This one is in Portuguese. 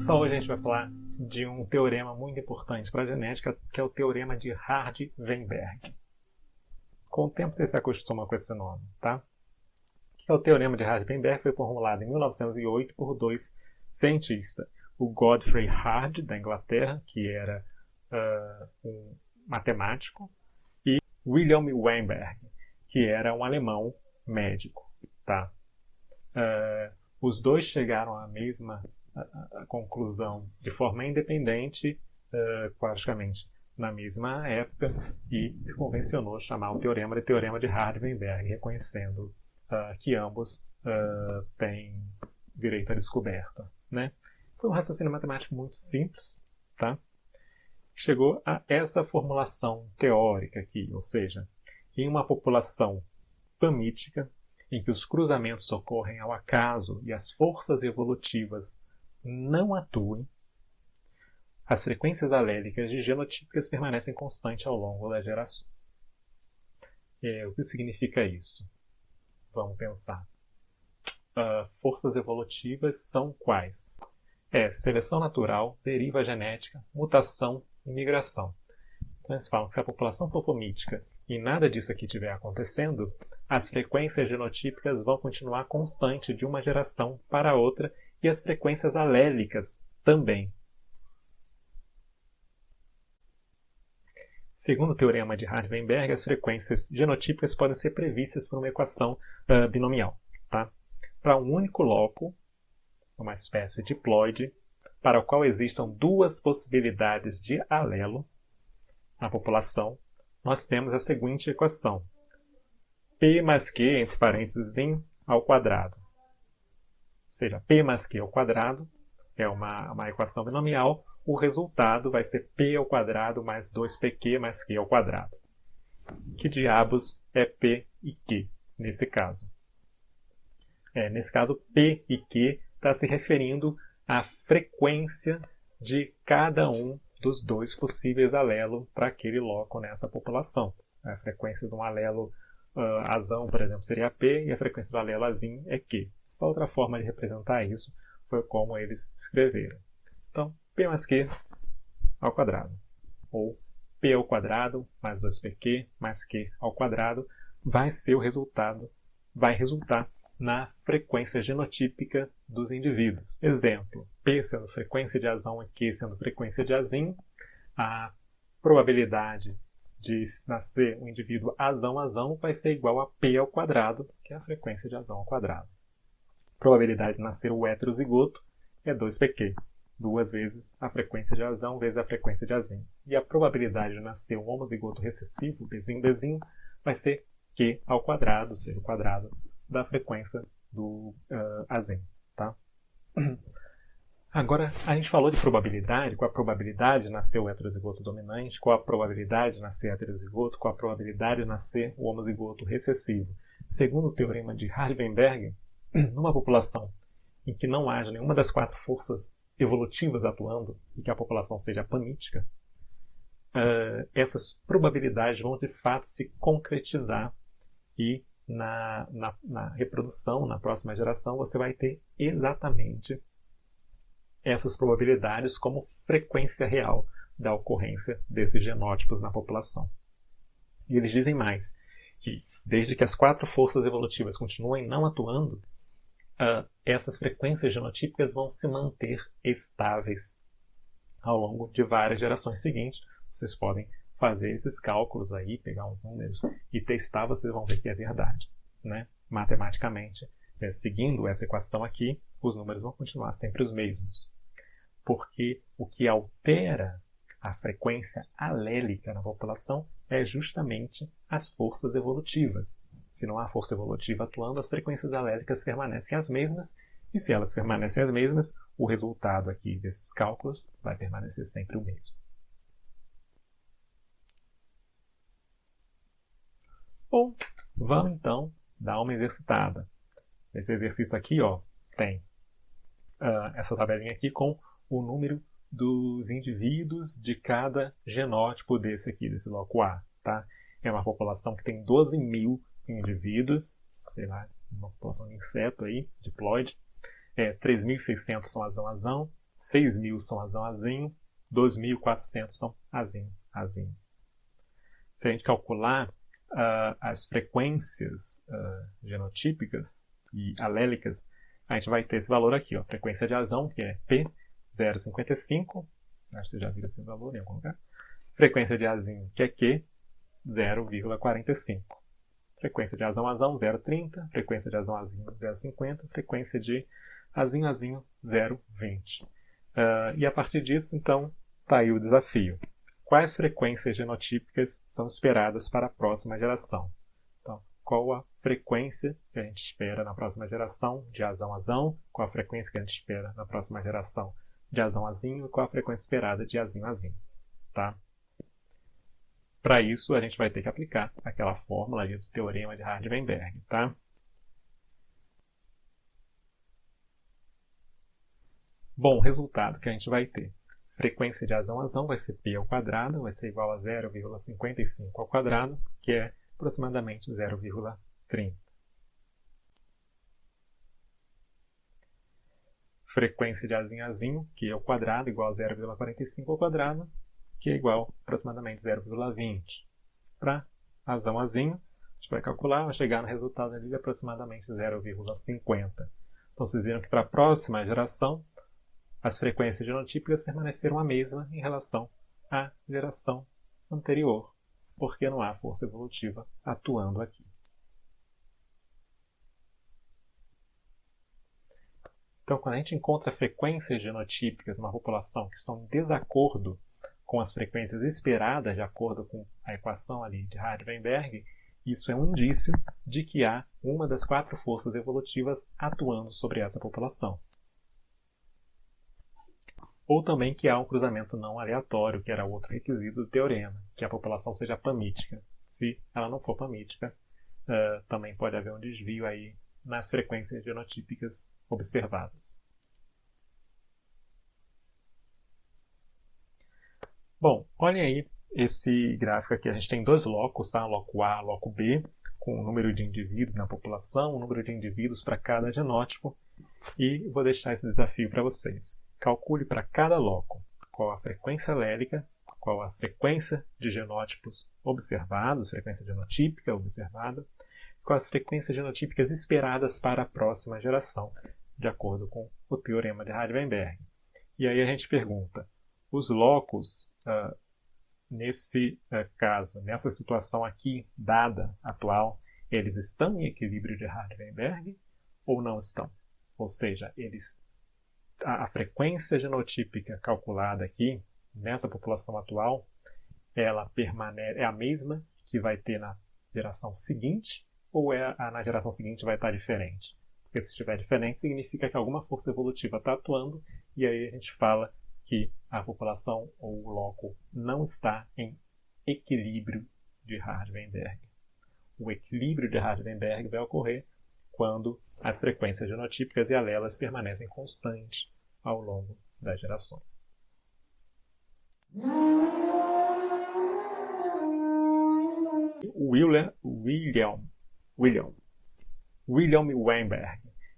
Só hoje a gente vai falar de um teorema muito importante para a genética, que é o teorema de Hardy-Weinberg. Com o tempo você se acostuma com esse nome, tá? Que é o teorema de Hardy-Weinberg, foi formulado em 1908 por dois cientistas. O Godfrey Hardy, da Inglaterra, que era um matemático, e William Weinberg, que era um alemão médico, tá? Os dois chegaram à mesma conclusão de forma independente, praticamente na mesma época, e se convencionou chamar o teorema de teorema de Hardy-Weinberg, reconhecendo que ambos têm direito à descoberta, né? Foi um raciocínio matemático muito simples, tá? Chegou a essa formulação teórica aqui, ou seja, em uma população pamítica, em que os cruzamentos ocorrem ao acaso e as forças evolutivas não atuem, as frequências alélicas de genotípicas permanecem constantes ao longo das gerações. O que significa isso? Vamos pensar. Forças evolutivas são quais? Seleção natural, deriva genética, mutação e migração. Então eles falam que se a população for pamítica e nada disso aqui estiver acontecendo, as frequências genotípicas vão continuar constantes de uma geração para outra e as frequências alélicas também. Segundo o teorema de Hardy-Weinberg, as frequências genotípicas podem ser previstas por uma equação binomial, tá? Para um único loco, uma espécie de diploide, para o qual existam duas possibilidades de alelo na população, nós temos a seguinte equação: P mais Q, entre parênteses, em ao quadrado. Ou seja, P mais Q ao quadrado é uma equação binomial. O resultado vai ser P ao quadrado mais 2PQ mais Q ao quadrado. Que diabos é P e Q nesse caso? Nesse caso, P e Q está se referindo à frequência de cada um dos dois possíveis alelos para aquele loco nessa população. A frequência de um alelo azão, por exemplo, seria P, e a frequência do alelo azim é Q. Só outra forma de representar isso foi como eles escreveram. Então, P mais Q ao quadrado, ou P ao quadrado mais 2PQ mais Q ao quadrado, vai resultar na frequência genotípica dos indivíduos. Exemplo, P sendo frequência de azão e Q sendo frequência de azim, a probabilidade de nascer um indivíduo azão vai ser igual a P ao quadrado, que é a frequência de azão ao quadrado. A probabilidade de nascer o heterozigoto é 2PQ, duas vezes a frequência de azão vezes a frequência de azim. E a probabilidade de nascer um homozigoto recessivo, Bzim, vai ser Q ao quadrado, ou seja, o quadrado da frequência do azim, tá? Agora, a gente falou de probabilidade, com a probabilidade de nascer o heterozigoto dominante, com a probabilidade de nascer heterozigoto, com a probabilidade de nascer o homozigoto recessivo. Segundo o teorema de Hardy-Weinberg, numa população em que não haja nenhuma das quatro forças evolutivas atuando e que a população seja pamítica, essas probabilidades vão de fato se concretizar e na reprodução, na próxima geração, você vai ter exatamente essas probabilidades como frequência real da ocorrência desses genótipos na população. E eles dizem mais, que desde que as quatro forças evolutivas continuem não atuando, essas frequências genotípicas vão se manter estáveis ao longo de várias gerações seguintes. Vocês podem fazer esses cálculos aí, pegar uns números e testar, vocês vão ver que é verdade, né? Matematicamente, seguindo essa equação aqui, os números vão continuar sempre os mesmos. Porque o que altera a frequência alélica na população é justamente as forças evolutivas. Se não há força evolutiva atuando, as frequências alélicas permanecem as mesmas, e se elas permanecem as mesmas, o resultado aqui desses cálculos vai permanecer sempre o mesmo. Bom, vamos então dar uma exercitada. Esse exercício aqui, tem essa tabelinha aqui com o número dos indivíduos de cada genótipo desse loco A, tá? É uma população que tem 12.000 indivíduos, sei lá, uma população de inseto aí, diploide. 3.600 são azão-azão, 6.000 são azão, azinho, 2.400 são azinho, azinho. Se a gente calcular as frequências genotípicas e alélicas, a gente vai ter esse valor aqui, ó, frequência de azão, que é P 0,55, acho que você já viu esse valor em algum lugar. Frequência de azinho, que é Q, 0,45. Frequência de azão, azão, 0,30. Frequência de azão, azinho, 0,50. Frequência de azinho, azinho, 0,20. E a partir disso, então, está aí o desafio. Quais frequências genotípicas são esperadas para a próxima geração? Então, qual a frequência que a gente espera na próxima geração de azão, azão? Qual a frequência que a gente espera na próxima geração de azão, azinho? E qual a frequência esperada de azinho, azinho? Tá? Para isso, a gente vai ter que aplicar aquela fórmula ali do teorema de Hardy-Weinberg, tá? Bom, o resultado que a gente vai ter. Frequência de azão, azão vai ser π ao quadrado, vai ser igual a 0,55 ao quadrado, que é aproximadamente 0,30. Frequência de azinho, azinho, que é ao quadrado, igual a 0,45 ao quadrado, que é igual a aproximadamente 0,20. Para azão, azinho, a gente vai calcular, vai chegar no resultado ali de aproximadamente 0,50. Então, vocês viram que para a próxima geração, as frequências genotípicas permaneceram a mesma em relação à geração anterior, porque não há força evolutiva atuando aqui. Então, quando a gente encontra frequências genotípicas numa população que estão em desacordo com as frequências esperadas, de acordo com a equação ali de Hardy-Weinberg, isso é um indício de que há uma das 4 forças evolutivas atuando sobre essa população. Ou também que há um cruzamento não aleatório, que era outro requisito do teorema, que a população seja pamítica. Se ela não for pamítica, também pode haver um desvio aí nas frequências genotípicas observadas. Bom, olhem aí esse gráfico aqui. A gente tem 2 locos, tá? Loco A, loco B, com o número de indivíduos na população, o número de indivíduos para cada genótipo. E vou deixar esse desafio para vocês. Calcule para cada loco qual a frequência alélica, qual a frequência de genótipos observados, frequência genotípica observada, quais as frequências genotípicas esperadas para a próxima geração, de acordo com o teorema de Hardy-Weinberg. E aí a gente pergunta, os locos, nesse caso, nessa situação aqui, dada, atual, eles estão em equilíbrio de Hardy-Weinberg ou não estão? Ou seja, a frequência genotípica calculada aqui, nessa população atual, ela é a mesma que vai ter na geração seguinte, ou na geração seguinte vai estar diferente? Porque se estiver diferente, significa que alguma força evolutiva está atuando, e aí a gente fala que a população ou o loco não está em equilíbrio de Hardy-Weinberg. O equilíbrio de Hardy-Weinberg vai ocorrer quando as frequências genotípicas e alelas permanecem constantes ao longo das gerações. William Weinberg